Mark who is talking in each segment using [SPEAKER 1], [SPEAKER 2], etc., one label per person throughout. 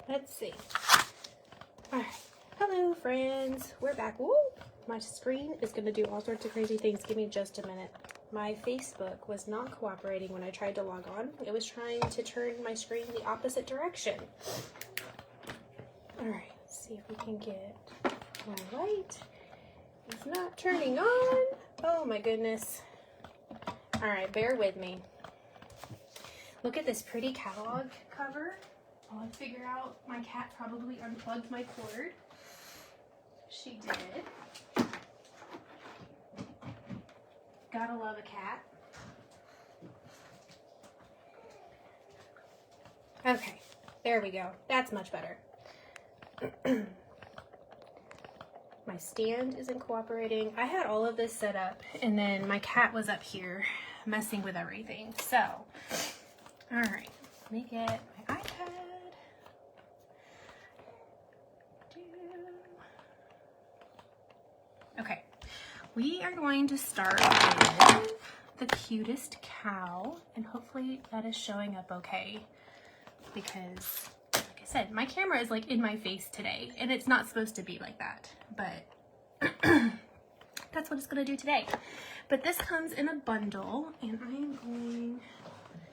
[SPEAKER 1] Let's see. All right. Hello, friends. We're back. Woo! My screen is going to do all sorts of crazy things. Give me just a minute. My Facebook was not cooperating when I tried to log on. It was trying to turn my screen the opposite direction. All right. Let's see if we can get my light. It's not turning on. Oh, my goodness. All right. Bear with me. Look at this pretty catalog cover. I'll figure out, my cat probably unplugged my cord. She did. Gotta love a cat. Okay, there we go. That's much better. My stand isn't cooperating. I had all of this set up and then my cat was up here messing with everything. So, all right, let me get my iPad. Okay, we are going to start with the Cutest Cow, and hopefully that is showing up okay, because like I said, my camera is like in my face today, and it's not supposed to be like that, but that's what it's gonna do today. But this comes in a bundle, and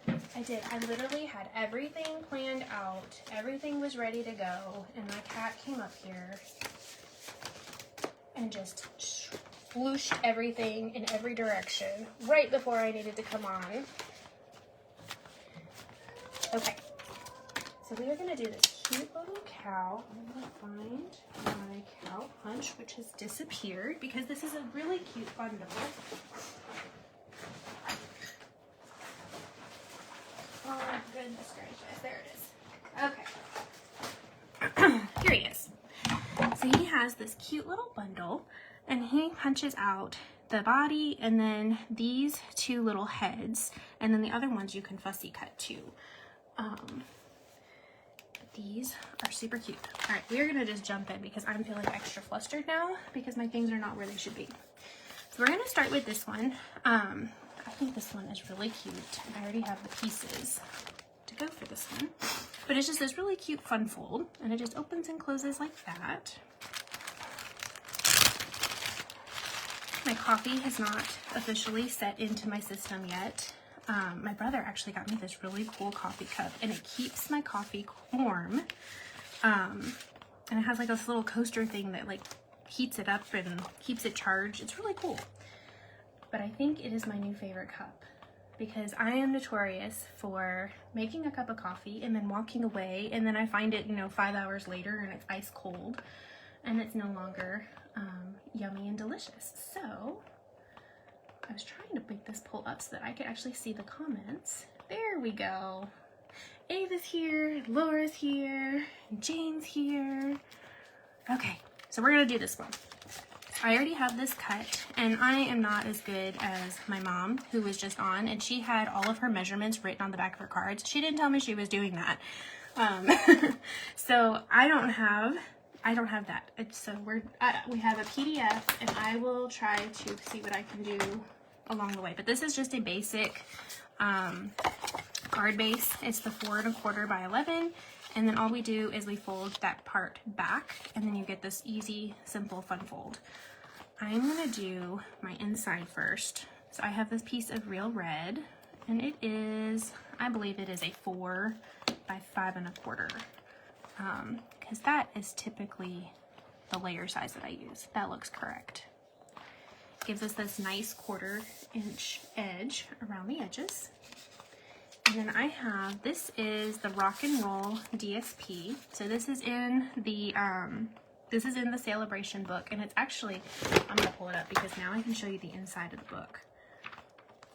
[SPEAKER 1] I literally had everything planned out, everything was ready to go, and my cat came up here and just swooshed everything in every direction right before I needed to come on. Okay, so we are going to do this cute little cow. I'm going to find my cow punch, which has disappeared because this is a really cute bundle. Oh goodness gracious, there it is. Okay, here he is. So he has this cute little bundle, and he punches out the body and then these two little heads, and then the other ones you can fussy cut too. These are super cute. All right, we're gonna just jump in because I'm feeling extra flustered now because my things are not where they should be. So we're gonna start with this one. I think this one is really cute. I already have the pieces to go for this one, but it's just this really cute fun fold, and it just opens and closes like that. My coffee has not officially set into my system yet. My brother actually got me this really cool coffee cup, and it keeps my coffee warm. And it has like this little coaster thing that like heats it up and keeps it charged. It's really cool. But I think it is my new favorite cup because I am notorious for making a cup of coffee and then walking away, and then I find it, 5 hours later and it's ice cold and it's no longer yummy and delicious. So I was trying to make this pull up so that I could actually see the comments. There we go. Ava's here, Laura's here, Jane's here. Okay, so we're gonna do this one. I already have this cut, and I am not as good as my mom, who was just on, and she had all of her measurements written on the back of her cards. She didn't tell me she was doing that. So I don't have that. So we have a PDF, and I will try to see what I can do along the way. But this is just a basic card base. It's the 4 1/4 by 11, and then all we do is we fold that part back, and then you get this easy, simple, fun fold. I'm gonna do my inside first. So I have this piece of real red, and it is, I believe it is a 4 by 5 1/4. Because that is typically the layer size that I use. That looks correct. Gives us this nice 1/4 inch edge around the edges. And then I have, this is the Rock and Roll DSP. So this is in the Celebration book, and it's actually, I'm gonna pull it up because now I can show you the inside of the book.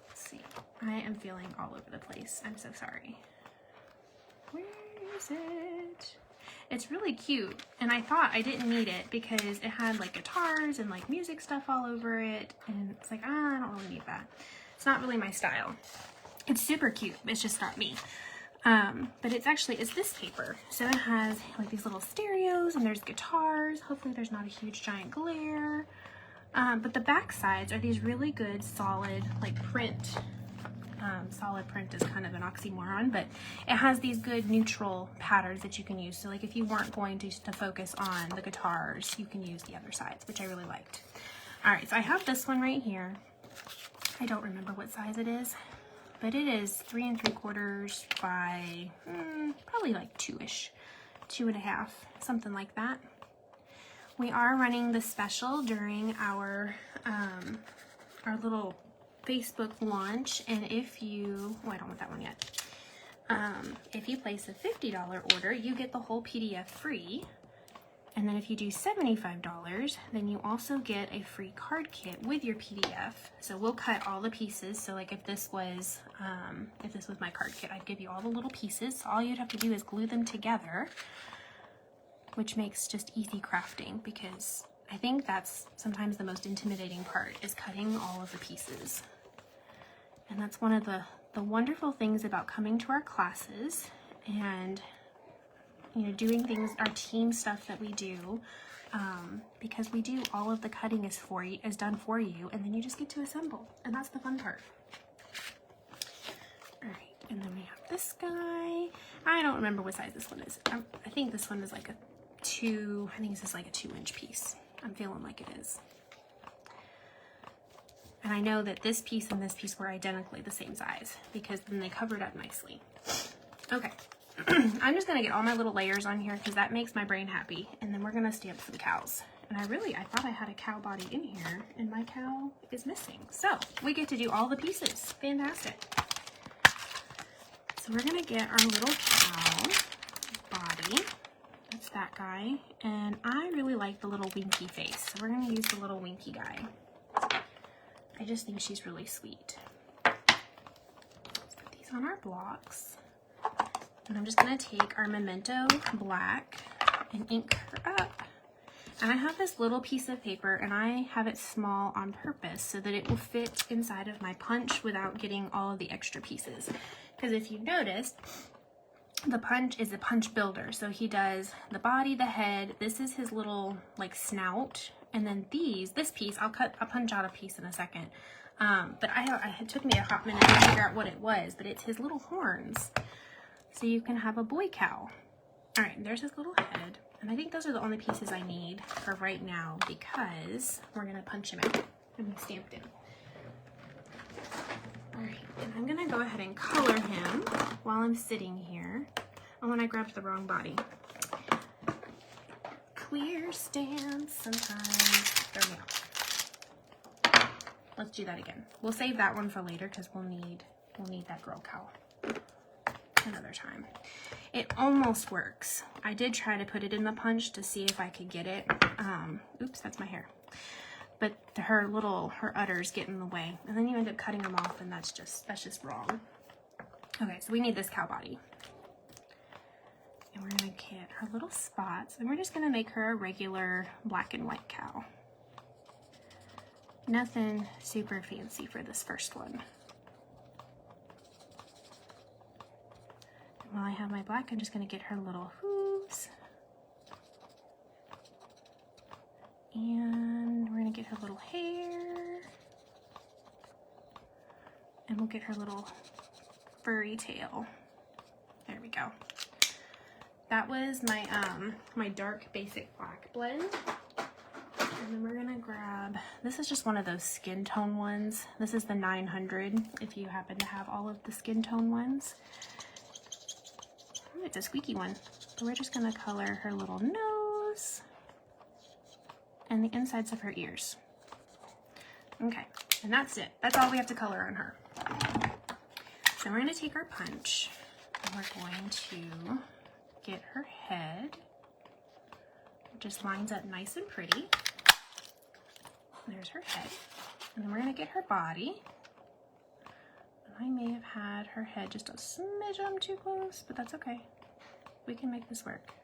[SPEAKER 1] Let's see, I am feeling all over the place. I'm so sorry. Where is it? It's really cute, and I thought I didn't need it because it had like guitars and like music stuff all over it, and it's like, I don't really need that. It's not really my style. It's super cute, it's just not me. But it's this paper. So it has like these little stereos, and there's guitars. Hopefully there's not a huge giant glare. But the back sides are these really good solid like print Solid print is kind of an oxymoron, but it has these good neutral patterns that you can use. So like if you weren't going to focus on the guitars, you can use the other sides, which I really liked. All right, so I have this one right here. I don't remember what size it is, but it is 3 3/4 by probably like 2-ish, 2.5, something like that. We are running the special during our little Facebook launch, and if you, oh, I don't want that one yet. If you place a $50 order, you get the whole PDF free. And then if you do $75, then you also get a free card kit with your PDF. So we'll cut all the pieces. So like if this was my card kit, I'd give you all the little pieces. So all you'd have to do is glue them together, which makes just easy crafting, because I think that's sometimes the most intimidating part, is cutting all of the pieces. And that's one of the wonderful things about coming to our classes and, you know, doing things, our team stuff that we do, because we do all of the cutting is done for you, and then you just get to assemble, and that's the fun part. All right, and then we have this guy. I don't remember what size this one is. I think this one is like I think this is like a 2-inch piece. I'm feeling like it is. And I know that this piece and this piece were identically the same size, because then they covered up nicely. Okay. I'm just gonna get all my little layers on here because that makes my brain happy, and then we're gonna stamp some cows. And I thought I had a cow body in here, and my cow is missing. So we get to do all the pieces. Fantastic. So we're gonna get our little cow body. That's that guy. And I really like the little winky face, so we're gonna use the little winky guy. I just think she's really sweet. Let's put these on our blocks. And I'm just gonna take our Memento black and ink her up. And I have this little piece of paper, and I have it small on purpose so that it will fit inside of my punch without getting all of the extra pieces. Because if you noticed, the punch is a punch builder. So he does the body, the head, this is his little like snout, and then this piece, I'll punch out a piece in a second. But it took me a hot minute to figure out what it was, but it's his little horns. So you can have a boy cow. All right, there's his little head. And I think those are the only pieces I need for right now, because we're gonna punch him out and we stamped him. All right, and I'm gonna go ahead and color him while I'm sitting here. Oh, and I grabbed the wrong body. Clear stamps sometimes throw me off. Let's do that again. We'll save that one for later because we'll need that girl cow another time. It almost works. I did try to put it in the punch to see if I could get it. Oops, that's my hair. But her udders get in the way, and then you end up cutting them off, and that's just wrong. Okay, so we need this cow body. And we're gonna get her little spots, and we're just gonna make her a regular black and white cow. Nothing super fancy for this first one. While I have my black, I'm just going to get her little hooves. And we're going to get her little hair. And we'll get her little furry tail. There we go. That was my my dark basic black blend. And then we're going to grab, this is just one of those skin tone ones. This is the 900 if you happen to have all of the skin tone ones. It's a squeaky one. So we're just gonna color her little nose and the insides of her ears. Okay, and that's it. That's all we have to color on her. So we're gonna take our punch and we're going to get her head. It just lines up nice and pretty. There's her head. And then we're gonna get her body. I may have had her head just a smidge too close, but that's okay. We can make this work.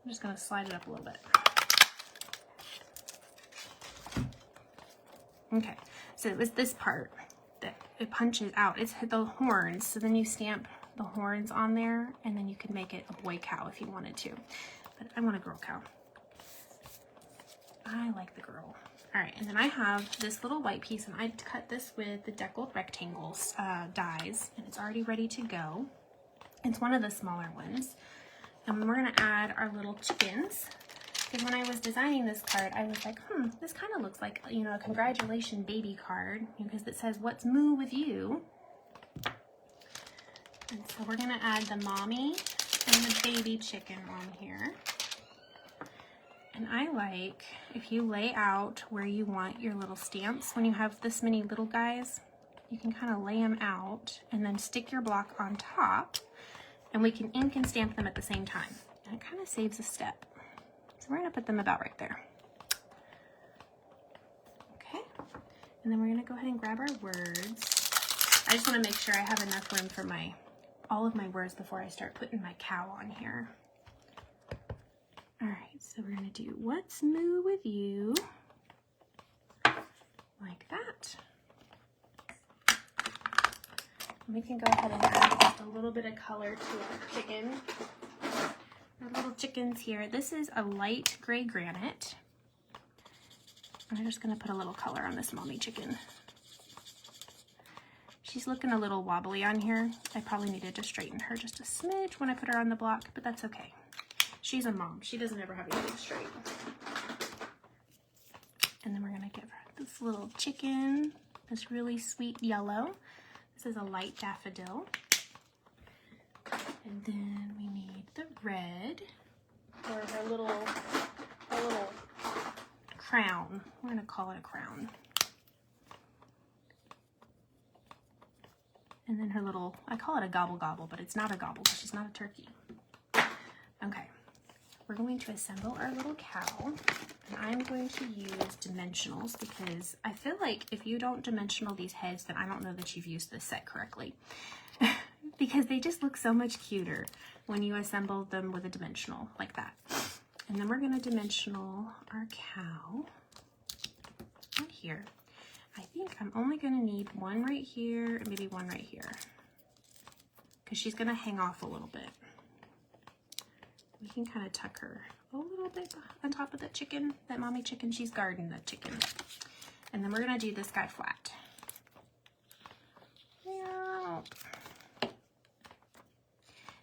[SPEAKER 1] I'm just gonna slide it up a little bit. Okay, so it was this part that it punches out. It's the horns, so then you stamp the horns on there, and then you can make it a boy cow if you wanted to. But I want a girl cow. I like the girl. All right, and then I have this little white piece, and I cut this with the deckled rectangles dies, and it's already ready to go. It's one of the smaller ones. And we're gonna add our little chickens. Because when I was designing this card, I was like, this kind of looks like, you know, a congratulations baby card, because it says, what's moo with you? And so we're gonna add the mommy and the baby chicken on here. And I like, if you lay out where you want your little stamps, when you have this many little guys, you can kind of lay them out and then stick your block on top, and we can ink and stamp them at the same time. And it kind of saves a step. So we're gonna put them about right there. Okay, and then we're gonna go ahead and grab our words. I just wanna make sure I have enough room for all of my words before I start putting my cow on here. All right, so we're gonna do what's moo with you, like that. And we can go ahead and add just a little bit of color to our chicken. Our little chickens here. This is a light gray granite. I'm just gonna put a little color on this mommy chicken. She's looking a little wobbly on here. I probably needed to straighten her just a smidge when I put her on the block, but that's okay. She's a mom. She doesn't ever have anything straight. And then we're gonna give her this little chicken, this really sweet yellow. This is a light daffodil. And then we need the red for her little crown. We're gonna call it a crown. And then her little, I call it a gobble gobble, but it's not a gobble because she's not a turkey. Okay. We're going to assemble our little cow, and I'm going to use dimensionals because I feel like if you don't dimensional these heads, then I don't know that you've used this set correctly. Because they just look so much cuter when you assemble them with a dimensional like that. And then we're going to dimensional our cow right here. I think I'm only going to need one right here and maybe one right here because she's going to hang off a little bit. We can kind of tuck her a little bit on top of that chicken, that mommy chicken. She's guarding that chicken. And then we're gonna do this guy flat. Yeah.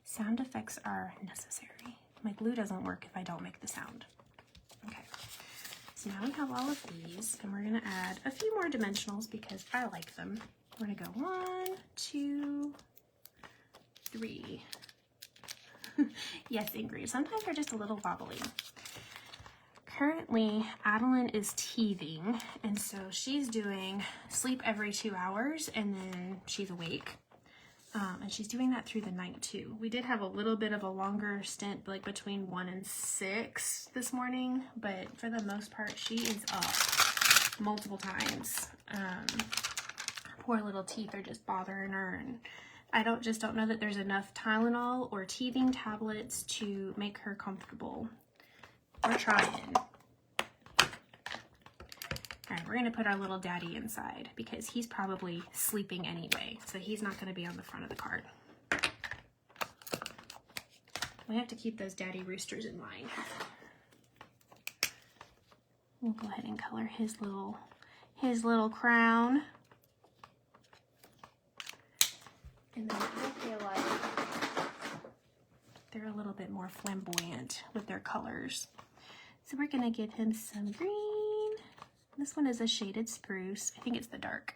[SPEAKER 1] Sound effects are necessary. My glue doesn't work if I don't make the sound. Okay, so now we have all of these, and we're gonna add a few more dimensionals because I like them. We're gonna go 1, 2, 3. Yes, Ingrid, sometimes they're just a little wobbly. Currently, Adeline is teething, and so she's doing sleep every 2 hours, and then she's awake. And she's doing that through the night too. We did have a little bit of a longer stint, like between 1 and 6 this morning, but for the most part, she is up multiple times. Poor little teeth are just bothering her, and I don't know that there's enough Tylenol or teething tablets to make her comfortable. We're trying. All right, we're gonna put our little daddy inside because he's probably sleeping anyway, so he's not gonna be on the front of the card. We have to keep those daddy roosters in mind. We'll go ahead and color his little crown. And then I feel like they're a little bit more flamboyant with their colors. So we're gonna give him some green. This one is a shaded spruce. I think it's the dark.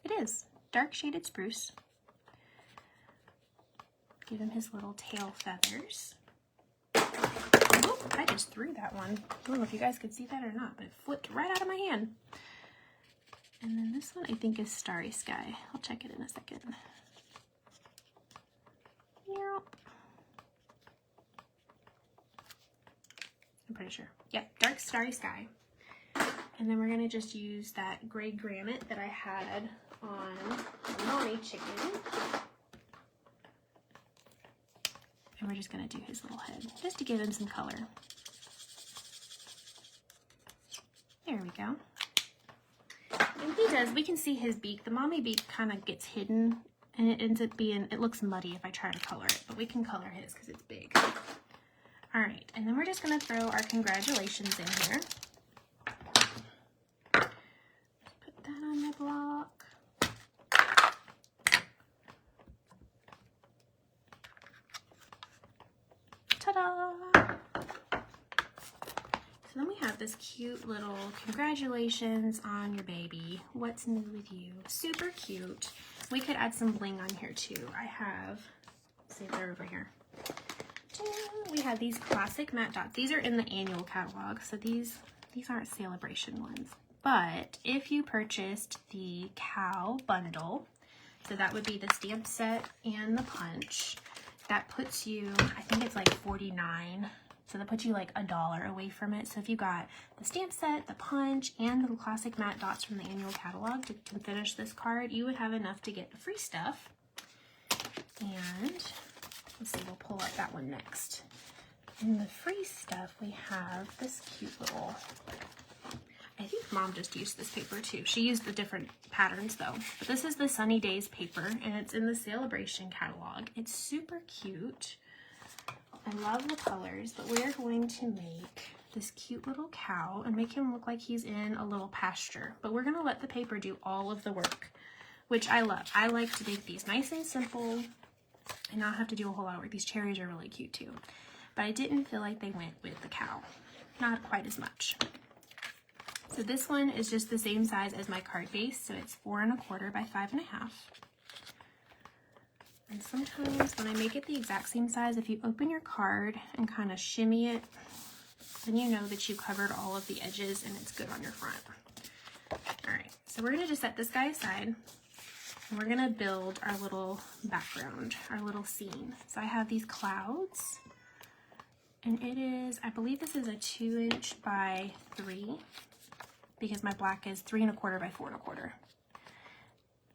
[SPEAKER 1] It is, dark shaded spruce. Give him his little tail feathers. Oh, I just threw that one. I don't know if you guys could see that or not, but it flipped right out of my hand. And then this one I think is Starry Sky. I'll check it in a second. I'm pretty sure. Yep, dark starry sky. And then we're gonna just use that gray granite that I had on the mommy chicken. And we're just gonna do his little head, just to give him some color. There we go. And he does, we can see his beak. The mommy beak kind of gets hidden, and it ends up being, it looks muddy if I try to color it, but we can color his because it's big. All right, and then we're just gonna throw our congratulations in here. block. Ta-da! So then we have this cute little congratulations on your baby. What's new with you? Super cute. We could add some bling on here too. I have, let's see if they're over here. We have these classic matte dots. These are in the annual catalog, so these aren't celebration ones. But if you purchased the cow bundle, so that would be the stamp set and the punch, that puts you, I think it's like $49. So that puts you like $1 away from it. So if you got the stamp set, the punch, and the classic matte dots from the annual catalog to finish this card, you would have enough to get the free stuff. And let's see, we'll pull up that one next. In the free stuff, we have this cute little, I think Mom just used this paper too. She used the different patterns though. But this is the Sunny Days paper, and it's in the Celebration catalog. It's super cute. I love the colors, but we're going to make this cute little cow and make him look like he's in a little pasture. But we're gonna let the paper do all of the work, which I love. I like to make these nice and simple and not have to do a whole lot of work. These cherries are really cute too. But I didn't feel like they went with the cow. Not quite as much. So this one is just the same size as my card base. So it's 4 1/4 by 5 1/2. And sometimes when I make it the exact same size, if you open your card and kind of shimmy it, then you know that you covered all of the edges and it's good on your front. All right, so we're gonna just set this guy aside and we're gonna build our little background, our little scene. So I have these clouds, and it is, I believe this is a 2" by 3, because my black is 3 1/4 by 4 1/4.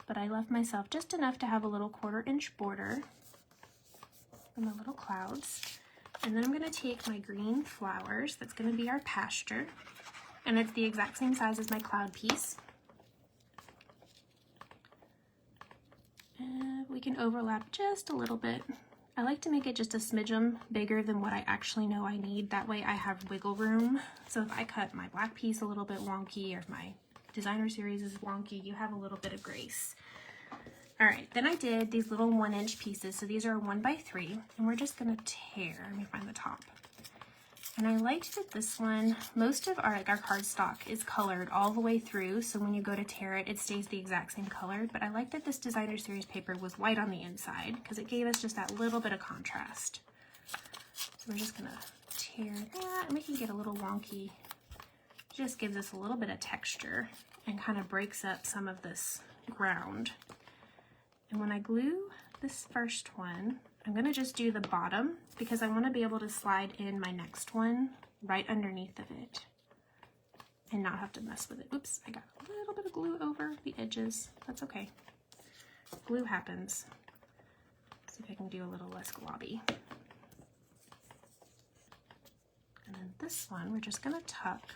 [SPEAKER 1] But I left myself just enough to have a little 1/4" border for my little clouds. And then I'm gonna take my green flowers, that's gonna be our pasture, and it's the exact same size as my cloud piece. And we can overlap just a little bit. I like to make it just a smidgen bigger than what I actually know I need. That way I have wiggle room. So if I cut my black piece a little bit wonky, or if my designer series is wonky, you have a little bit of grace. All right, then I did these little 1" pieces. So these are 1 by 3, and we're just gonna tear. Let me find the top. And I liked that this one, most of our cardstock is colored all the way through, so when you go to tear it, it stays the exact same color. But I like that this designer series paper was white on the inside, because it gave us just that little bit of contrast. So we're just gonna tear that, and we can get a little wonky. It just gives us a little bit of texture and kind of breaks up some of this ground. And when I glue this first one, I'm gonna just do the bottom because I wanna be able to slide in my next one right underneath of it and not have to mess with it. Oops, I got a little bit of glue over the edges. That's okay. Glue happens. See if I can do a little less globby. And then this one, we're just gonna tuck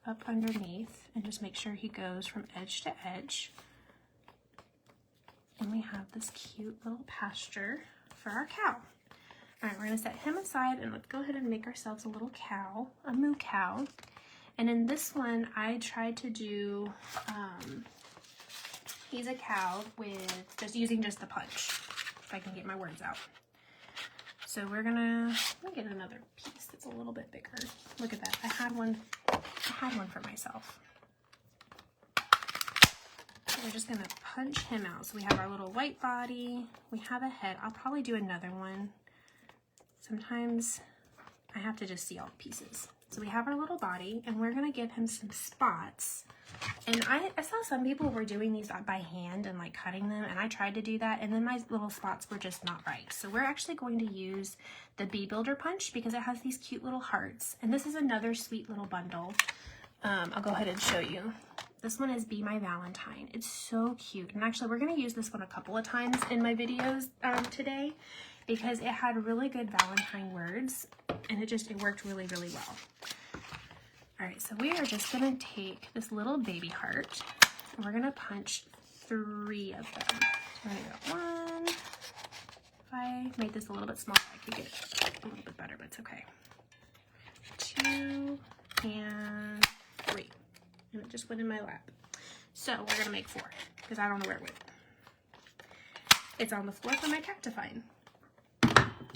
[SPEAKER 1] up underneath and just make sure he goes from edge to edge. And we have this cute little pasture for our cow. All right, we're gonna set him aside and let's go ahead and make ourselves a little cow, a moo cow. And in this one, I tried to do, he's a cow with using just the punch, if I can get my words out. So we're gonna, let me get another piece that's a little bit bigger. Look at that, I had one for myself. We're just gonna punch him out. So we have our little white body, we have a head. I'll probably do another one. Sometimes I have to just see all the pieces. So we have our little body, and we're gonna give him some spots. And I saw some people were doing these by hand and like cutting them, and I tried to do that, and then my little spots were just not right. So we're actually going to use the Bee Builder Punch because it has these cute little hearts. And this is another sweet little bundle. I'll go ahead and show you. This one is Be My Valentine. It's so cute. And actually, we're going to use this one a couple of times in my videos today because it had really good Valentine words, and it worked really, really well. All right, so we are just going to take this little baby heart, and we're going to punch 3 of them. So we're going to go 1. If I made this a little bit smaller, I could get it a little bit better, but it's okay. 2 and 3. And it just went in my lap. So we're gonna make 4 because I don't know where it went. It's on the floor for my cat to find.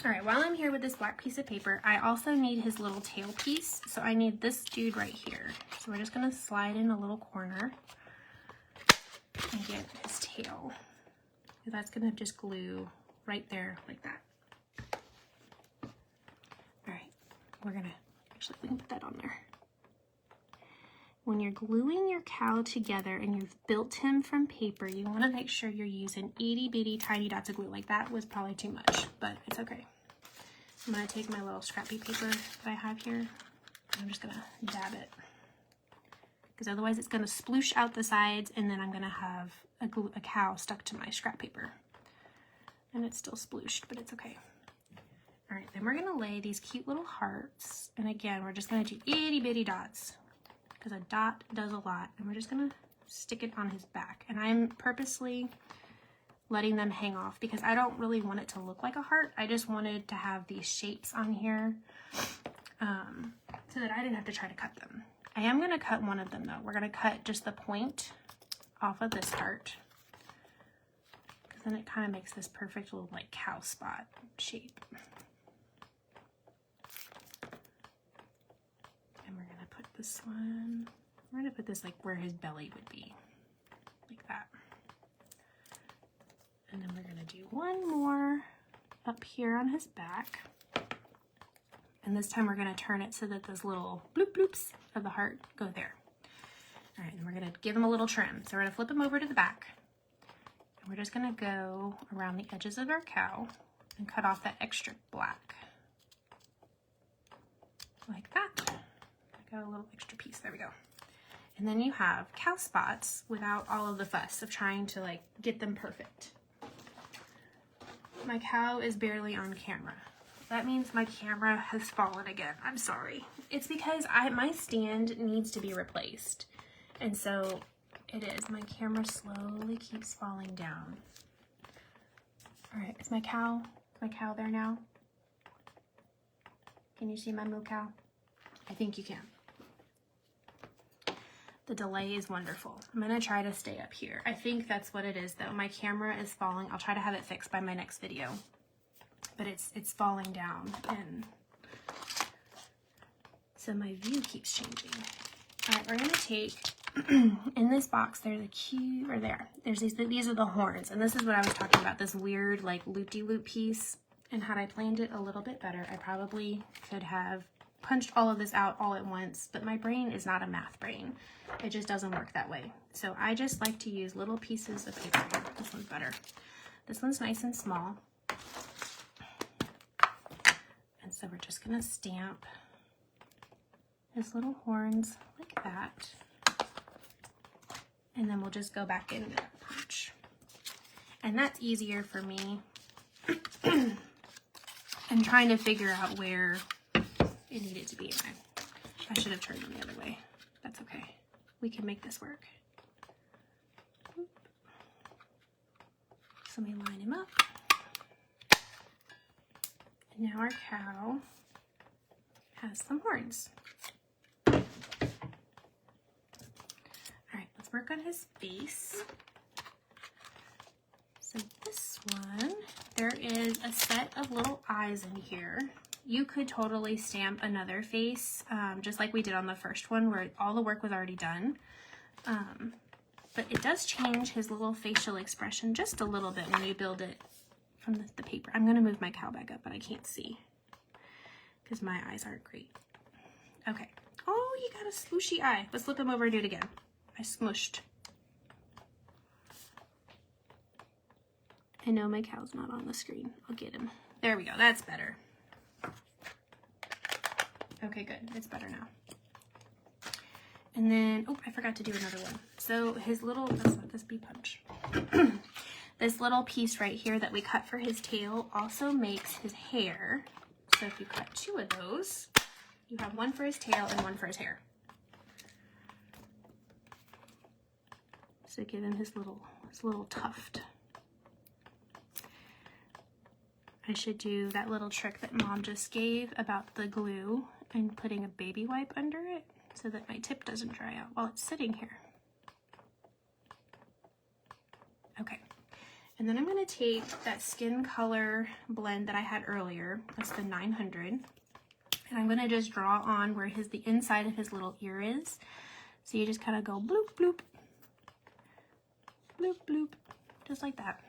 [SPEAKER 1] All right, while I'm here with this black piece of paper, I also need his little tail piece. So I need this dude right here. So we're just gonna slide in a little corner and get his tail. And that's gonna just glue right there like that. All right, we're gonna, actually we can put that on there. When you're gluing your cow together and you've built him from paper, you want to make sure you're using itty bitty tiny dots of glue. Like that was probably too much, but it's okay. I'm going to take my little scrappy paper that I have here, and I'm just going to dab it. Because otherwise it's going to sploosh out the sides, and then I'm going to have a cow stuck to my scrap paper. And it's still splooshed, but it's okay. All right, then we're going to lay these cute little hearts. And again, we're just going to do itty bitty dots, because a dot does a lot, and we're just gonna stick it on his back. And I'm purposely letting them hang off because I don't really want it to look like a heart. I just wanted to have these shapes on here so that I didn't have to try to cut them. I am gonna cut one of them though. We're gonna cut just the point off of this heart, because then it kind of makes this perfect little like cow spot shape. This one, we're gonna put this like where his belly would be, like that. And then we're gonna do one more up here on his back. And this time we're gonna turn it so that those little bloop bloops of the heart go there. All right, and we're gonna give him a little trim. So we're gonna flip him over to the back. And we're just gonna go around the edges of our cow and cut off that extra black. Like that. Got a little extra piece, there we go. And then you have cow spots without all of the fuss of trying to like get them perfect. My cow is barely on camera. That means my camera has fallen again. I'm sorry. It's because my stand needs to be replaced. And so it is. My camera slowly keeps falling down. All right, is my cow there now? Can you see my moo cow? I think you can. The delay is wonderful. I'm gonna try to stay up here. I think that's what it is though. My camera is falling. I'll try to have it fixed by my next video. But it's falling down, and so my view keeps changing. All right, we're gonna take, in this box, there's a cute, or there's these are the horns, and this is what I was talking about, this weird like loop-de-loop piece. And had I planned it a little bit better, I probably could have punched all of this out all at once, but my brain is not a math brain. It just doesn't work that way. So I just like to use little pieces of paper here. This one's better. This one's nice and small. And so we're just gonna stamp his little horns like that. And then we'll just go back into that punch. And that's easier for me. And trying to figure out where it needed to be. I should have turned them the other way. That's okay. We can make this work. So let me line him up. And now our cow has some horns. All right, let's work on his face. So this one, there is a set of little eyes in here. You could totally stamp another face, just like we did on the first one where all the work was already done. But it does change his little facial expression just a little bit when you build it from the paper. I'm gonna move my cow back up, but I can't see because my eyes aren't great. Okay. Oh, you got a swooshy eye. Let's flip him over and do it again. I smushed. I know my cow's not on the screen. I'll get him. There we go. That's better. Okay, good. It's better now. And then, oh, I forgot to do another one. So his little, that's not this bee punch. This little piece right here that we cut for his tail also makes his hair. So if you cut 2 of those, you have one for his tail and one for his hair. So give him his little tuft. I should do that little trick that Mom just gave about the glue and putting a baby wipe under it so that my tip doesn't dry out while it's sitting here. Okay. And then I'm going to take that skin color blend that I had earlier, that's the 900, and I'm going to just draw on where the inside of his little ear is. So you just kind of go bloop, bloop, bloop, bloop, just like that.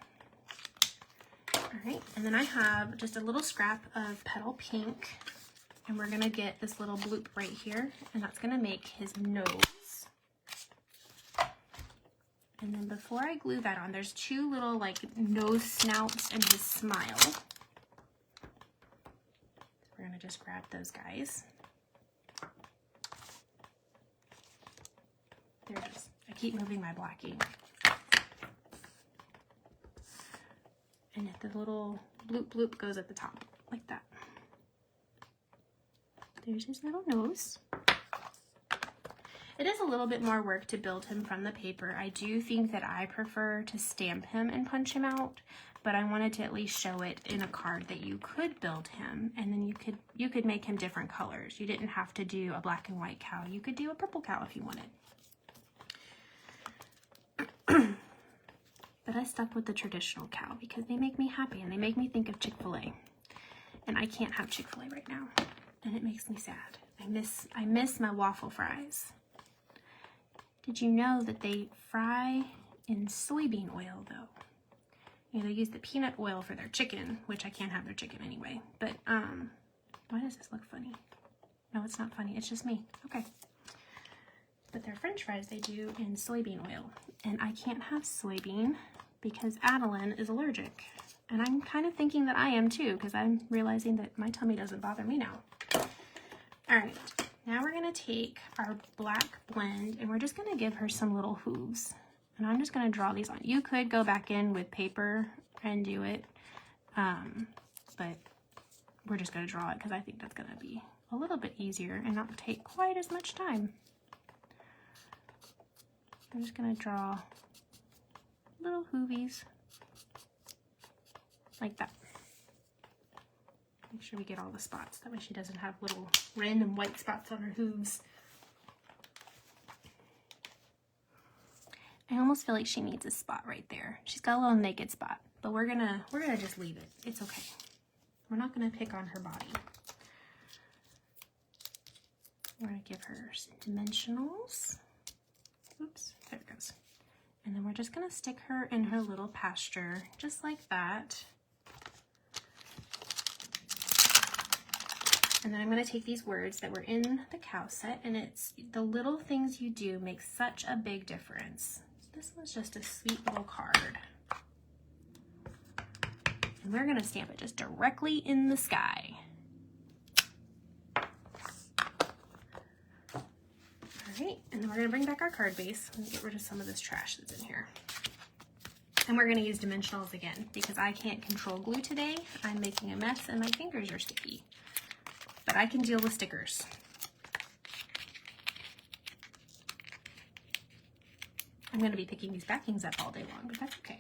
[SPEAKER 1] All right, and then I have just a little scrap of petal pink, and we're going to get this little bloop right here, and that's going to make his nose. And then before I glue that on, there's two little like nose snouts and his smile. We're gonna just grab those guys. There it is. I keep moving my black ink. And the little bloop bloop goes at the top, like that. There's his little nose. It is a little bit more work to build him from the paper. I do think that I prefer to stamp him and punch him out, but I wanted to at least show it in a card that you could build him, and then you could make him different colors. You didn't have to do a black and white cow. You could do a purple cow if you wanted. But I stuck with the traditional cow because they make me happy and they make me think of Chick-fil-A. And I can't have Chick-fil-A right now, and it makes me sad. I miss my waffle fries. Did you know that they fry in soybean oil though? You know, they use the peanut oil for their chicken, which I can't have their chicken anyway. But why does this look funny? No, it's not funny, it's just me. Okay. But their French fries they do in soybean oil. And I can't have soybean because Adeline is allergic. And I'm kind of thinking that I am too, because I'm realizing that my tummy doesn't bother me now. All right. Now we're going to take our black blend and we're just going to give her some little hooves. And I'm just going to draw these on. You could go back in with paper and do it, but we're just going to draw it because I think that's going to be a little bit easier and not take quite as much time. I'm just going to draw little hoovies like that. Make sure we get all the spots. That way she doesn't have little random white spots on her hooves. I almost feel like she needs a spot right there. She's got a little naked spot, but we're gonna just leave it. It's okay. We're not gonna pick on her body. We're gonna give her some dimensionals. Oops, there it goes. And then we're just gonna stick her in her little pasture, just like that. And then I'm going to take these words that were in the cow set, and it's the little things you do make such a big difference. This one's just a sweet little card. And we're going to stamp it just directly in the sky. All right, and then we're going to bring back our card base and get rid of some of this trash that's in here. And we're going to use dimensionals again because I can't control glue today. I'm making a mess and my fingers are sticky. But I can deal with stickers. I'm going to be picking these backings up all day long, but that's okay.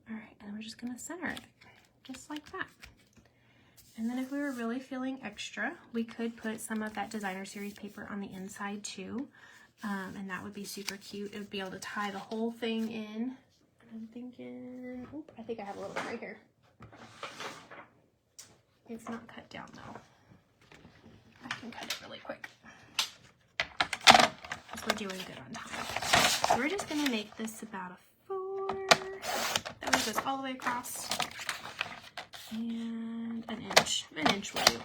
[SPEAKER 1] All right, and we're just going to center it, just like that. And then if we were really feeling extra, we could put some of that designer series paper on the inside too, and that would be super cute. It would be able to tie the whole thing in. I'm thinking, oop, I think I have a little bit right here. It's not cut down though. I can cut it really quick. Because we're doing good on time. So we're just going to make this about a 4. That way it goes all the way across. And an inch. An inch will do.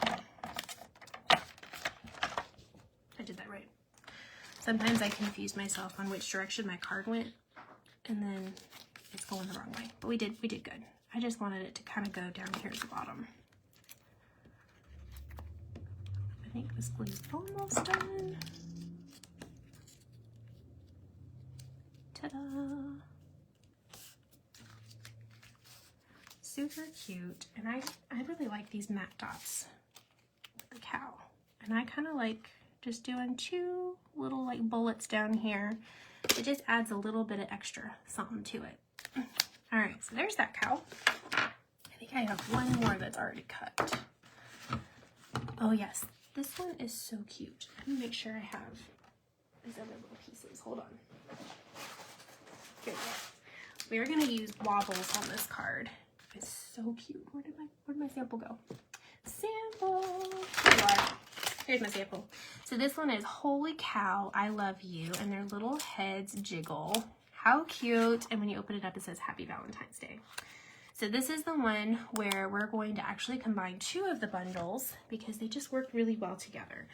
[SPEAKER 1] I did that right. Sometimes I confuse myself on which direction my card went, and then it's going the wrong way. But we did good. I just wanted it to kind of go down here at the bottom. I think this glue's almost done. Ta-da! Super cute. And I really like these matte dots with the cow. And I kind of like just doing 2 little like bullets down here. It just adds a little bit of extra something to it. All right, so there's that cow. I think I have one more that's already cut. Oh yes, this one is so cute. Let me make sure I have these other little pieces. hold on. Here we go. We are going to use wobbles on this card. It's so cute. Where'd my sample go? Sample. Here you are. Here's my sample. So this one is Holy Cow, I Love You, and their little heads jiggle. How cute. And when you open it up, it says Happy Valentine's Day. So this is the one where we're going to actually combine 2 of the bundles because they just work really well together.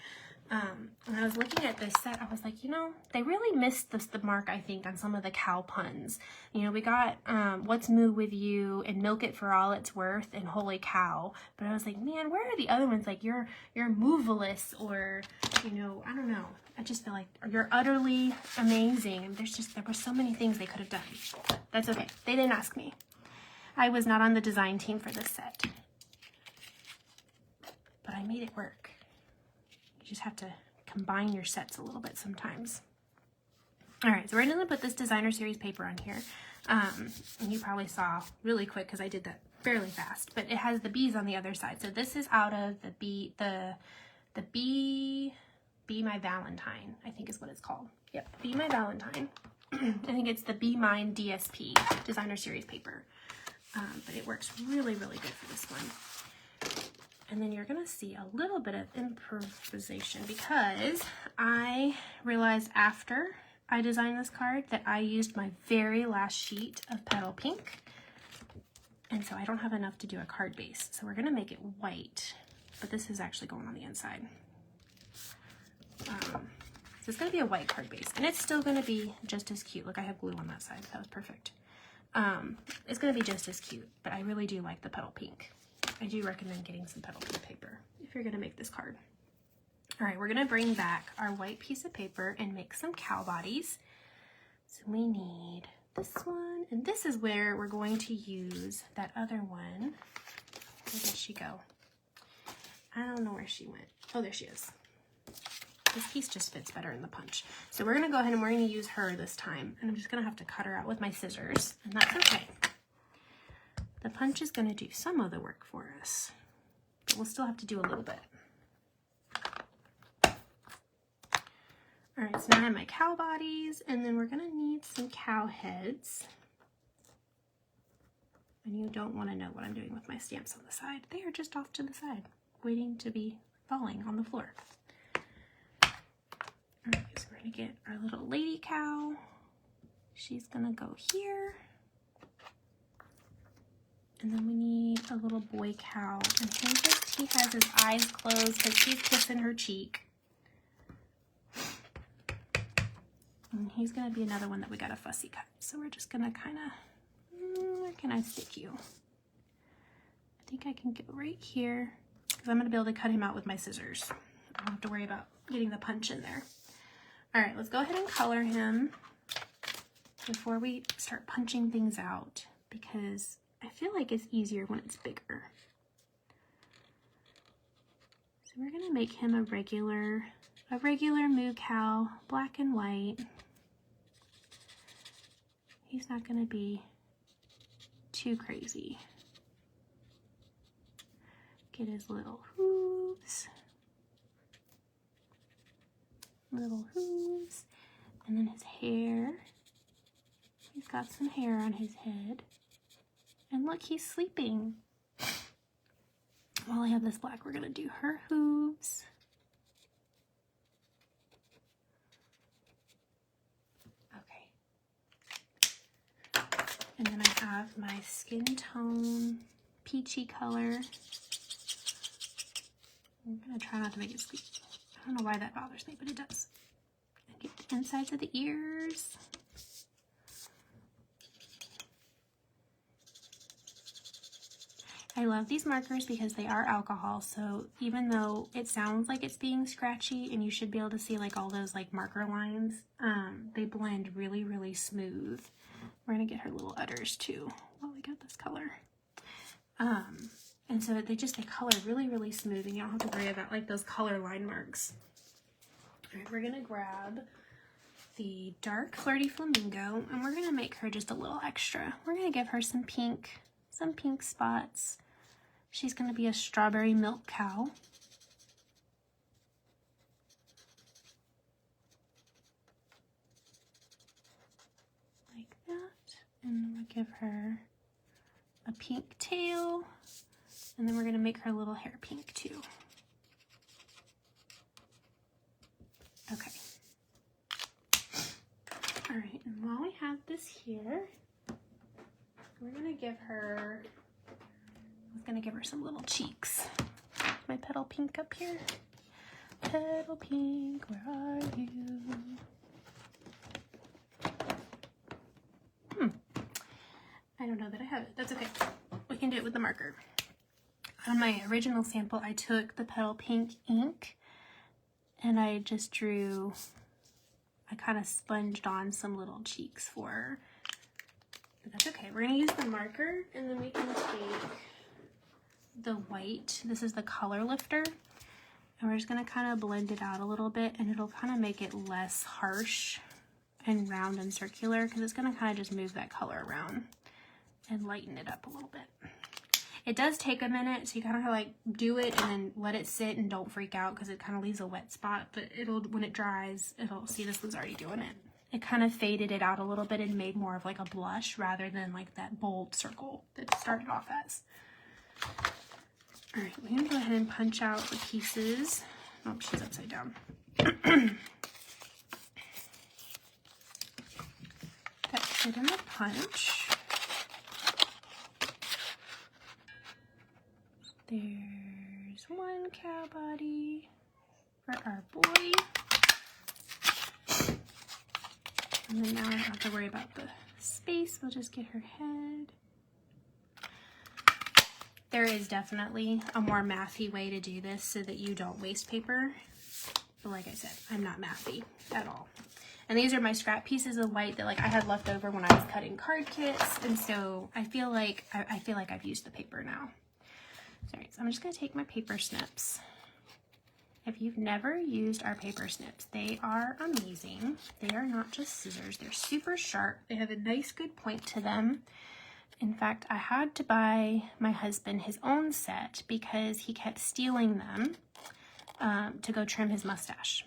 [SPEAKER 1] When I was looking at this set, I was like, you know, they really missed the mark, I think, on some of the cow puns. You know, we got What's Moo With You and Milk It For All It's Worth and Holy Cow. But I was like, man, where are the other ones? Like, you're moveless, or, you know, I don't know. I just feel like you're utterly amazing. And there were so many things they could have done. But that's okay. They didn't ask me. I was not on the design team for this set. But I made it work. You just have to combine your sets a little bit sometimes. All right, so we're going to put this designer series paper on here. And you probably saw really quick because I did that fairly fast, but it has the bees on the other side. So this is out of the Be My Valentine, I think is what it's called. Yep, Be My Valentine. I think it's the Be Mine DSP, designer series paper. But it works really, really good for this one. And then you're gonna see a little bit of improvisation because I realized after I designed this card that I used my very last sheet of Petal Pink. And so I don't have enough to do a card base. So we're gonna make it white, but this is actually going on the inside. So it's gonna be a white card base and it's still gonna be just as cute. Look, I have glue on that side, that was perfect. It's gonna be just as cute, but I really do like the Petal Pink. I do recommend getting some Petal Pink paper if you're gonna make this card. All right, we're gonna bring back our white piece of paper and make some cow bodies. So we need this one, and this is where we're going to use that other one. Where did she go? I don't know where she went. Oh, there she is. This piece just fits better in the punch. So we're gonna go ahead and we're gonna use her this time, and I'm just gonna have to cut her out with my scissors, and that's okay. The punch is going to do some of the work for us, but we'll still have to do a little bit. All right, so now I have my cow bodies, and then we're going to need some cow heads. And you don't want to know what I'm doing with my stamps on the side. They are just off to the side, waiting to be falling on the floor. All right, so we're going to get our little lady cow. She's going to go here. And then we need a little boy cow. And he has his eyes closed because he's kissing her cheek. And he's going to be another one that we got a fussy cut. So we're just going to kind of, where can I stick you? I think I can go right here because I'm going to be able to cut him out with my scissors. I don't have to worry about getting the punch in there. All right, let's go ahead and color him before we start punching things out because I feel like it's easier when it's bigger. So we're gonna make him a regular moo cow, black and white. He's not gonna be too crazy. Get his little hooves. Little hooves. And then his hair. He's got some hair on his head. And look, he's sleeping. While I have this black, we're gonna do her hooves. Okay. And then I have my skin tone peachy color. I'm gonna try not to make it squeak. I don't know why that bothers me, but it does. And get the insides of the ears. I love these markers because they are alcohol, so even though it sounds like it's being scratchy and you should be able to see like all those like marker lines, they blend really, really smooth. We're gonna get her little udders too while we got this color. And so they color really, really smooth and you don't have to worry about like those color line marks. All right, we're gonna grab the dark Flirty Flamingo and we're gonna make her just a little extra. We're gonna give her some pink spots. She's going to be a strawberry milk cow. And we'll give her a pink tail. And then we're gonna make her little hair pink too. Okay. All right, and while we have this here, we're gonna give her, I was gonna give her some little cheeks. My petal pink up here. Petal pink, where are you? I don't know that I have it. That's okay. We can do it with the marker. On my original sample, I took the petal pink ink and I just drew, I kind of sponged on some little cheeks for her. But that's okay. We're gonna use the marker and then we can take the white. This is the color lifter. And we're just gonna kind of blend it out a little bit and it'll kind of make it less harsh and round and circular because it's gonna kind of just move that color around and lighten it up a little bit. It does take a minute, so you kind of like do it and then let it sit and don't freak out because it kind of leaves a wet spot, but it'll, when it dries, it'll, see, this was already doing it. It kind of faded it out a little bit and made more of like a blush rather than like that bold circle that it started off as. All right, we're gonna go ahead and punch out the pieces. Oh, she's upside down. That fit in the punch. There's one cow body for our boy. And then now I don't have to worry about the space. We'll just get her head. There is definitely a more mathy way to do this so that you don't waste paper. But like I said, I'm not mathy at all. And these are my scrap pieces of white that like I had left over when I was cutting card kits. And so I feel like I've used the paper now. Sorry, so I'm just gonna take my paper snips. If you've never used our paper snips, they are amazing. They are not just scissors, they're super sharp. They have a nice good point to them. In fact, I had to buy my husband his own set because he kept stealing them to go trim his mustache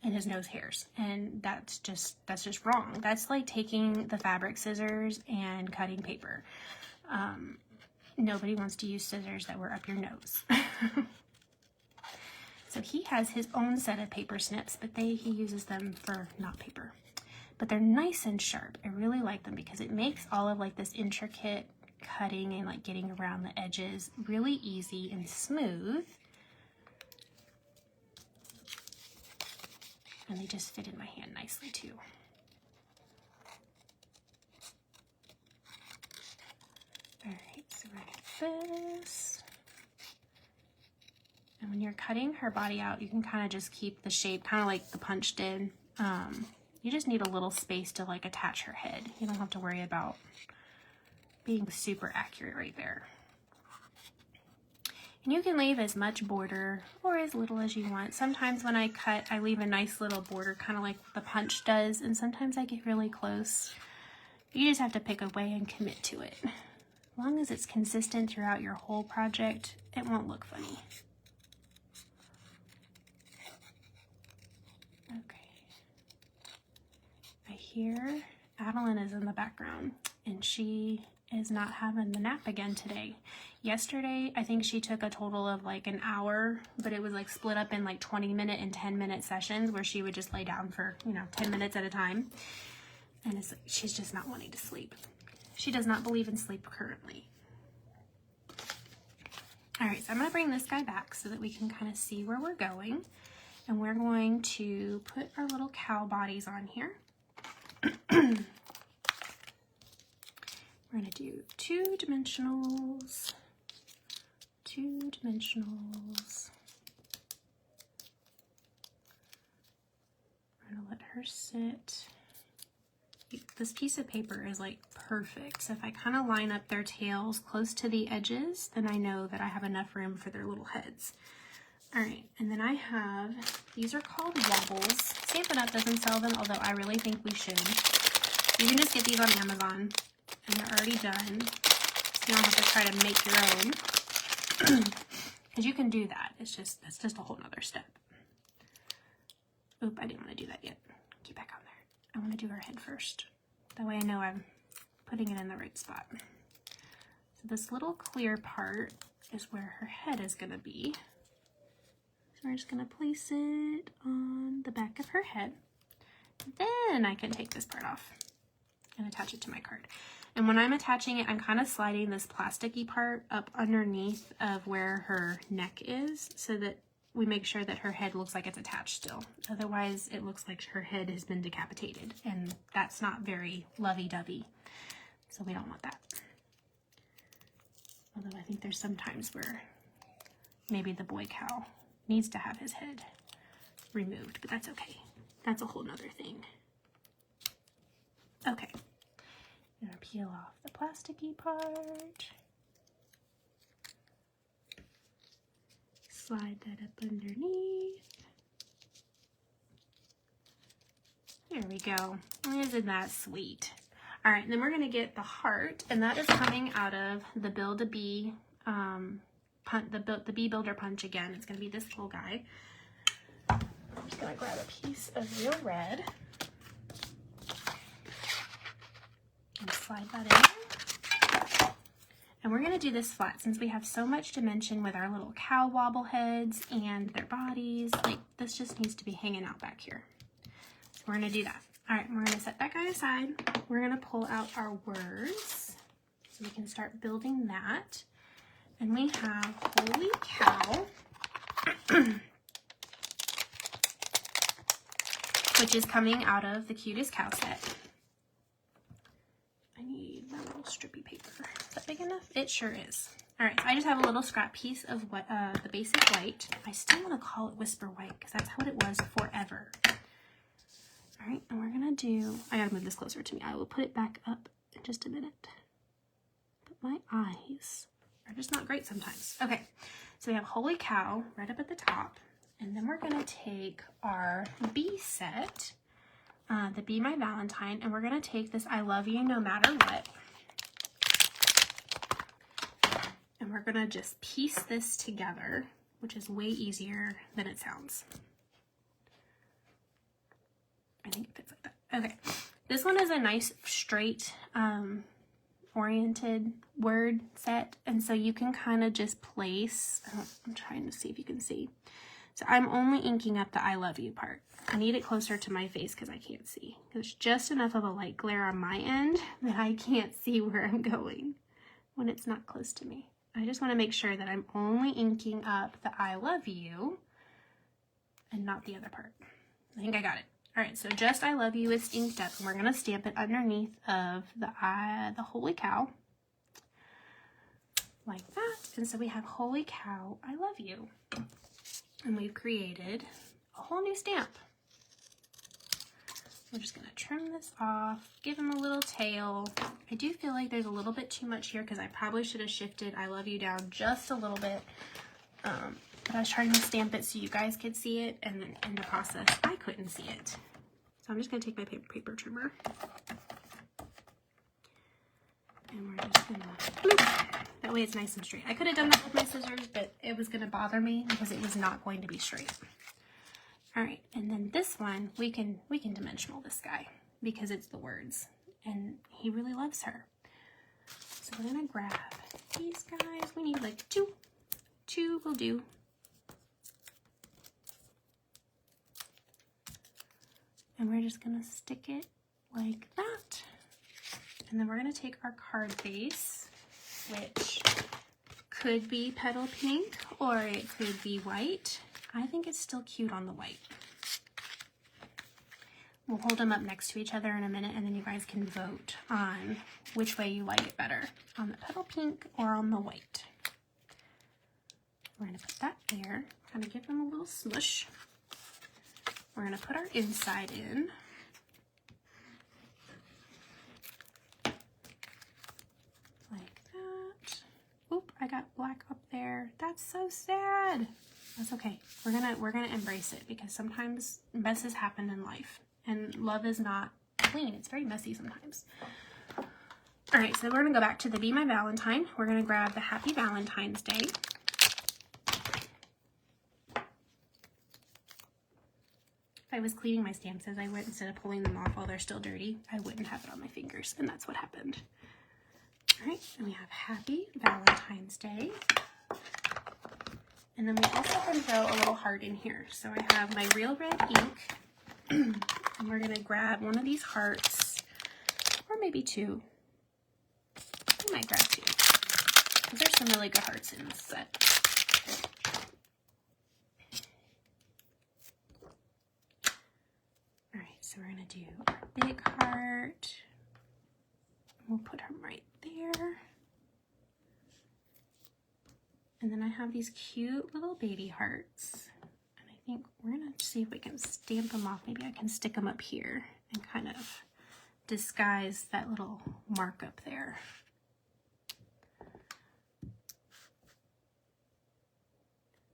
[SPEAKER 1] and his nose hairs. And that's just wrong. That's like taking the fabric scissors and cutting paper. Nobody wants to use scissors that were up your nose. So he has his own set of paper snips, but he uses them for not paper. But they're nice and sharp. I really like them because it makes all of like this intricate cutting and like getting around the edges really easy and smooth. And they just fit in my hand nicely too. All right, so we're gonna get this. And when you're cutting her body out, you can kind of just keep the shape, kind of like the punch did. You just need a little space to like attach her head. You don't have to worry about being super accurate right there. And you can leave as much border or as little as you want. Sometimes when I cut, I leave a nice little border, kind of like the punch does, and sometimes I get really close. You just have to pick a way and commit to it. As long as it's consistent throughout your whole project, it won't look funny. Okay. I hear Adeline is in the background, and she is not having the nap again today. Yesterday, I think she took a total of like an hour, but it was like split up in like 20-minute and 10-minute sessions where she would just lay down for, 10 minutes at a time. And she's just not wanting to sleep. She does not believe in sleep currently. All right, so I'm gonna bring this guy back so that we can kind of see where we're going. And we're going to put our little cow bodies on here. We're gonna do two dimensionals. We're gonna let her sit. This piece of paper is like perfect. So if I kind of line up their tails close to the edges, then I know that I have enough room for their little heads. All right, and then I have, these are called wobbles. Stampin' Up! Doesn't sell them, although I really think we should. You can just get these on Amazon, and they're already done. So you don't have to try to make your own. Because you can do that. That's just a whole nother step. Oop, I didn't want to do that yet. Get back on there. I want to do her head first. That way I know I'm putting it in the right spot. So this little clear part is where her head is gonna be. So we're just gonna place it on the back of her head. Then I can take this part off and attach it to my card. And when I'm attaching it, I'm kind of sliding this plasticky part up underneath of where her neck is so that we make sure that her head looks like it's attached still. Otherwise, it looks like her head has been decapitated, and that's not very lovey-dovey. So we don't want that. Although I think there's some times where maybe the boy cow needs to have his head removed, but that's okay. That's a whole nother thing. Okay. I'm gonna peel off the plasticky part. Slide that up underneath. There we go. Isn't that sweet? All right, and then we're gonna get the heart, and that is coming out of the Build-A-Bee, the Bee Builder Punch again. It's gonna be this little guy. I'm just gonna grab a piece of real red and slide that in. And we're gonna do this flat since we have so much dimension with our little cow wobble heads and their bodies. Like, this just needs to be hanging out back here. So we're gonna do that. All right, we're gonna set that guy aside. We're gonna pull out our words so we can start building that. And we have Holy Cow, which is coming out of the Cutest Cows Set. I need my little strippy paper. Is that big enough? It sure is. All right, so I just have a little scrap piece of what the basic white. I still want to call it Whisper White because that's what it was forever. All right, and we're gonna do, I gotta move this closer to me. I will put it back up in just a minute. But my eyes are just not great sometimes. Okay, so we have Holy Cow right up at the top. And then we're gonna take our bee set, the Be My Valentine, and we're gonna take this I Love You No Matter What. And we're gonna just piece this together, which is way easier than it sounds. I think it fits like that. Okay, this one is a nice straight oriented word set, and so you can kind of just place, I'm trying to see if you can see. So I'm only inking up the I love you part. I need it closer to my face because I can't see. There's just enough of a light glare on my end that I can't see where I'm going when it's not close to me. I just want to make sure that I'm only inking up the I love you and not the other part. I think I got it. All right, so just I love you is inked up, and we're gonna stamp it underneath of the Holy Cow, like that. And so we have Holy Cow, I love you. And we've created a whole new stamp. We're just gonna trim this off, give him a little tail. I do feel like there's a little bit too much here because I probably should have shifted I love you down just a little bit. But I was trying to stamp it so you guys could see it, and then in the process, I couldn't see it. So I'm just gonna take my paper trimmer. And we're just gonna bloop. That way it's nice and straight. I could have done that with my scissors, but it was gonna bother me because it was not going to be straight. All right, and then this one, we can dimensional this guy because it's the words, and he really loves her. So we're gonna grab these guys. We need like two will do. And we're just gonna stick it like that. And then we're gonna take our card base, which could be petal pink or it could be white. I think it's still cute on the white. We'll hold them up next to each other in a minute, and then you guys can vote on which way you like it better, on the petal pink or on the white. We're gonna put that there, kind of give them a little smush. We're gonna put our inside in. Like that. Oop, I got black up there. That's so sad. That's okay. We're gonna embrace it because sometimes messes happen in life and love is not clean. It's very messy sometimes. All right, so we're gonna go back to the Be My Valentine. We're gonna grab the Happy Valentine's Day. If I was cleaning my stamps as I went, instead of pulling them off while they're still dirty, I wouldn't have it on my fingers, and that's what happened. All right, and we have Happy Valentine's Day. And then we also can throw a little heart in here. So I have my Real Red ink, and we're gonna grab one of these hearts, or maybe two. I might grab two. There's some really good hearts in this set. All right, so we're gonna do our big heart. We'll put him right there. And then I have these cute little baby hearts. And I think we're gonna see if we can stamp them off. Maybe I can stick them up here and kind of disguise that little mark up there.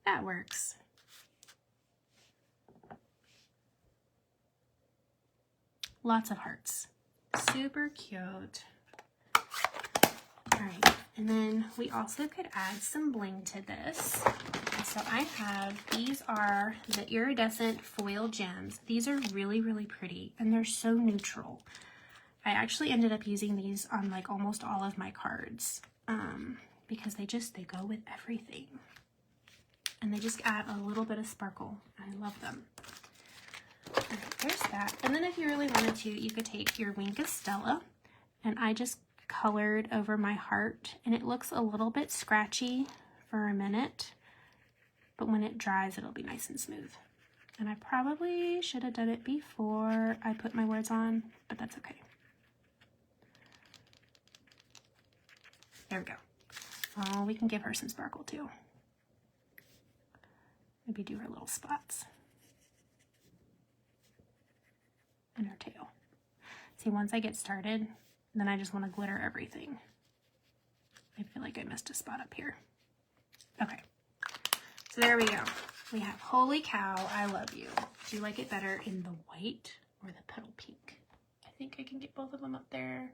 [SPEAKER 1] That works. Lots of hearts. Super cute. All right, and then we also could add some bling to this. So I have, these are the iridescent foil gems. These are really, really pretty, and they're so neutral. I actually ended up using these on like almost all of my cards because they go with everything. And they just add a little bit of sparkle. I love them. All right, there's that. And then if you really wanted to, you could take your Wink of Stella, and I just colored over my heart, and it looks a little bit scratchy for a minute, but when it dries it'll be nice and smooth. And I probably should have done it before I put my words on, but that's okay. There we go. Oh, we can give her some sparkle too. Maybe do her little spots and her tail. See, once I get started, then I just want to glitter everything. I feel like I missed a spot up here. Okay, so there we go. We have Holy Cow, I Love You. Do you like it better in the white or the petal pink? I think I can get both of them up there.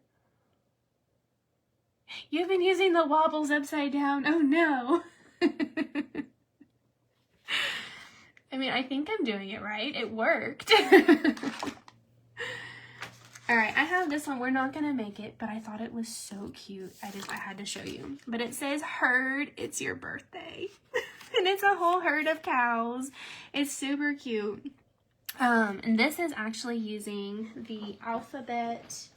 [SPEAKER 1] You've been using the wobbles upside down. Oh no. I mean, I think I'm doing it right. It worked. All right, I have this one. We're not gonna make it, but I thought it was so cute. I had to show you. But it says, "Herd, it's your birthday." And it's a whole herd of cows. It's super cute. And this is actually using the alphabet,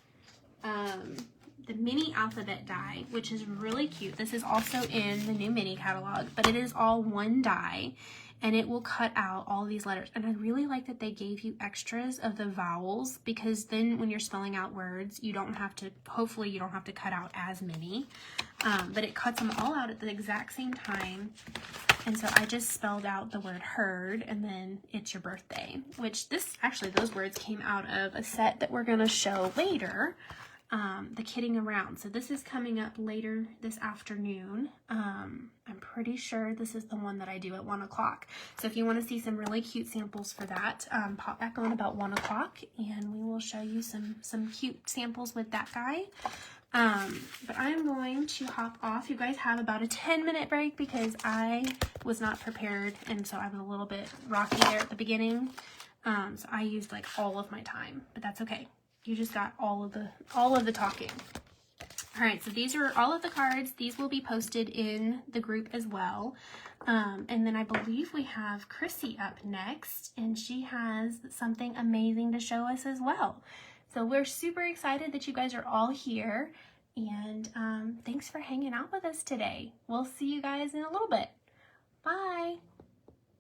[SPEAKER 1] the mini alphabet die, which is really cute. This is also in the new mini catalog, but it is all one die. And it will cut out all these letters. And I really like that they gave you extras of the vowels, because then when you're spelling out words, you don't have to, hopefully you don't have to cut out as many. But it cuts them all out at the exact same time. And so I just spelled out the word herd, and then it's your birthday, which those words came out of a set that we're gonna show later. The Kidding Around. So this is coming up later this afternoon. I'm pretty sure this is the one that I do at 1 o'clock. So if you want to see some really cute samples for that, pop back on about 1 o'clock and we will show you some cute samples with that guy. But I'm going to hop off. You guys have about a 10-minute break because I was not prepared, and so I was a little bit rocky there at the beginning. So I used like all of my time, but that's okay. You just got all of the talking. All right, so these are all of the cards. These will be posted in the group as well. And then I believe we have Chrissy up next, and she has something amazing to show us as well. So we're super excited that you guys are all here, and thanks for hanging out with us today. We'll see you guys in a little bit.